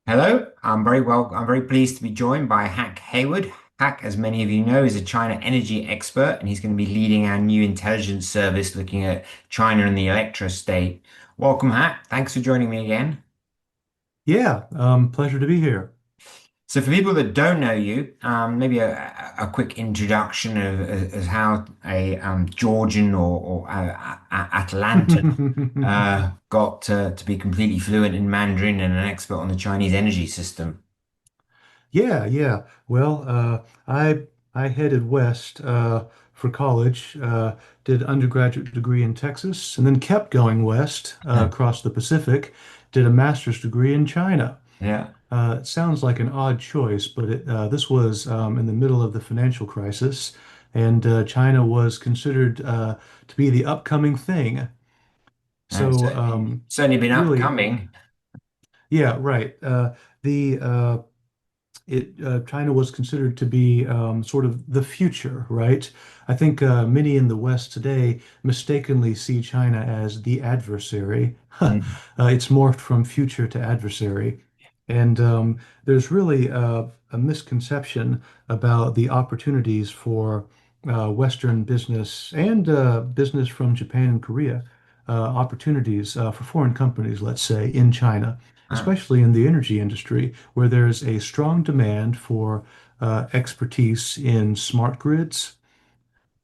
Hello, I'm very well. I'm very pleased to be joined by Hack Hayward. Hack, as many of you know, is a China energy expert, and he's going to be leading our new intelligence service looking at China and the ElectroState. Welcome, Hack. Thanks for joining me again. Yeah, pleasure to be here. So, for people that don't know you, maybe a quick introduction of how a Georgian or Atlantan got to be completely fluent in Mandarin and an expert on the Chinese energy system. Yeah. Well, I headed west for college, did undergraduate degree in Texas, and then kept going west across the Pacific, did a master's degree in China. Yeah. It sounds like an odd choice, but this was in the middle of the financial crisis, and China was considered to be the upcoming thing. It's So certainly been really, upcoming. yeah, right. The China was considered to be sort of the future, right? I think many in the West today mistakenly see China as the adversary. Mm. It's morphed from future to adversary. And there's really a misconception about the opportunities for Western business and business from Japan and Korea, opportunities for foreign companies, let's say, in China, Ah, especially in the energy industry, where there's a strong demand for expertise in smart grids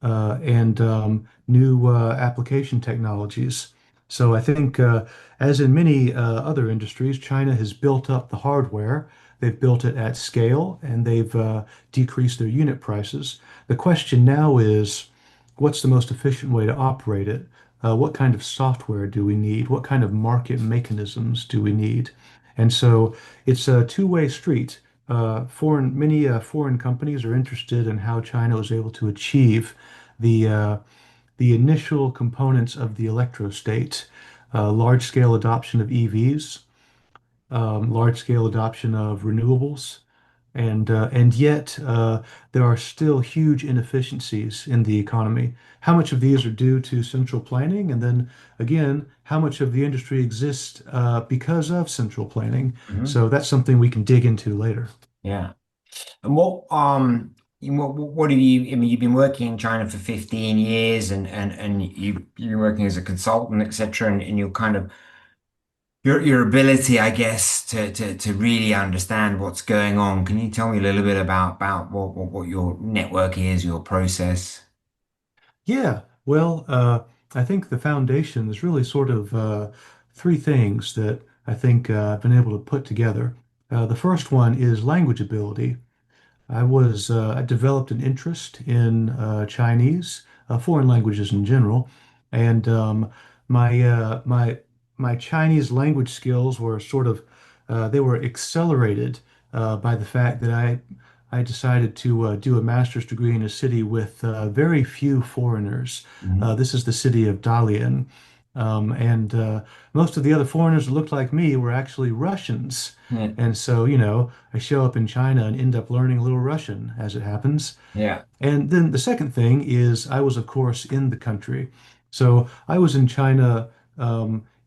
and new application technologies. So I think, as in many other industries, China has built up the hardware. They've built it at scale and they've decreased their unit prices. The question now is, what's the most efficient way to operate it? What kind of software do we need? What kind of market mechanisms do we need? And so it's a two-way street. Many foreign companies are interested in how China was able to achieve the uh, the initial components of the electrostate, large-scale adoption of EVs, large-scale adoption of renewables, and yet there are still huge inefficiencies in the economy. How much of these are due to central planning, and then again, how much of the industry exists because of central planning? mhm. So that's something we can dig into later. Yeah. And what have you, I mean, you've been working in China for 15 years and you're working as a consultant, etc. And you're kind of your ability, I guess, to really understand what's going on. Can you tell me a little bit about what your network is, your process? Yeah, well, I think the foundation is really sort of three things that I think I've been able to put together. The first one is language ability. I developed an interest in Chinese, foreign languages in general, and my my Chinese language skills were sort of they were accelerated by the fact that I decided to do a master's degree in a city with very few foreigners. Mhm. This is the city of Dalian. And most of the other foreigners that looked like me were actually Russians. Yeah. And so, I show up in China and end up learning a little Russian as it happens. Yeah. And then the second thing is I was, of course, in the country. So I was in China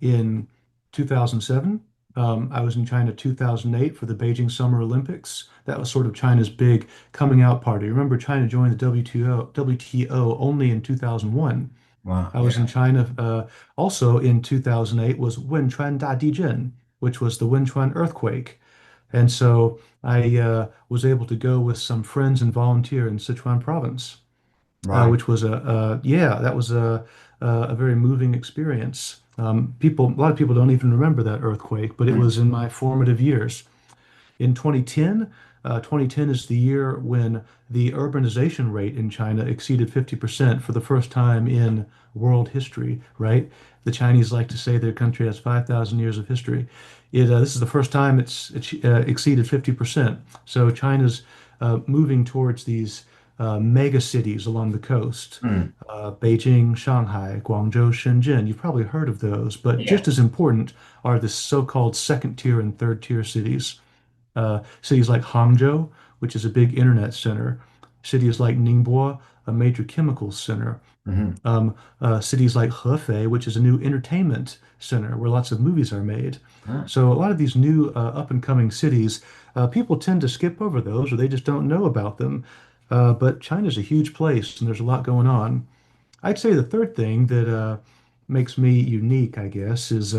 in 2007. I was in China 2008 for the Beijing Summer Olympics. That was sort of China's big coming out party. Remember, China joined the WTO only in 2001. Wow. I was in Yeah. China also in 2008 was Wenchuan Dadijian, which was the Wenchuan earthquake. And so I was able to go with some friends and volunteer in Sichuan province, Right. which was yeah, that was a very moving experience. A lot of people don't even remember that earthquake, but it Mm. was in my formative years. In 2010, 2010 is the year when the urbanization rate in China exceeded 50% for the first time in world history, right? The Chinese like to say their country has 5,000 years of history. This is the first time it's exceeded 50%. So China's moving towards these mega cities along the coast. Mm. Beijing, Shanghai, Guangzhou, Shenzhen. You've probably heard of those, but just Yeah. as important are the so-called second tier and third tier cities. Cities like Hangzhou, which is a big internet center, cities like Ningbo, a major chemicals center, Hmm. Cities like Hefei, which is a new entertainment center where lots of movies are made. Ah, So a lot of these new up and coming cities, people tend to skip over those or they just don't know about them. But China's a huge place and there's a lot going on. I'd say the third thing that makes me unique, I guess, is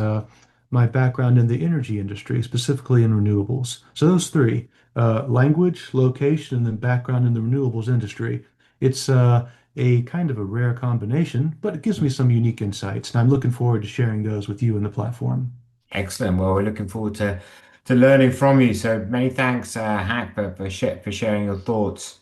my background in the energy industry, specifically in renewables. So those three, language, location, and then background in the renewables industry. It's a kind of a rare combination, but it gives me some unique insights, and I'm looking forward to sharing those with you in the platform. excellent. Well, we're looking forward to learning from you. So many thanks, Hack, for sharing your thoughts.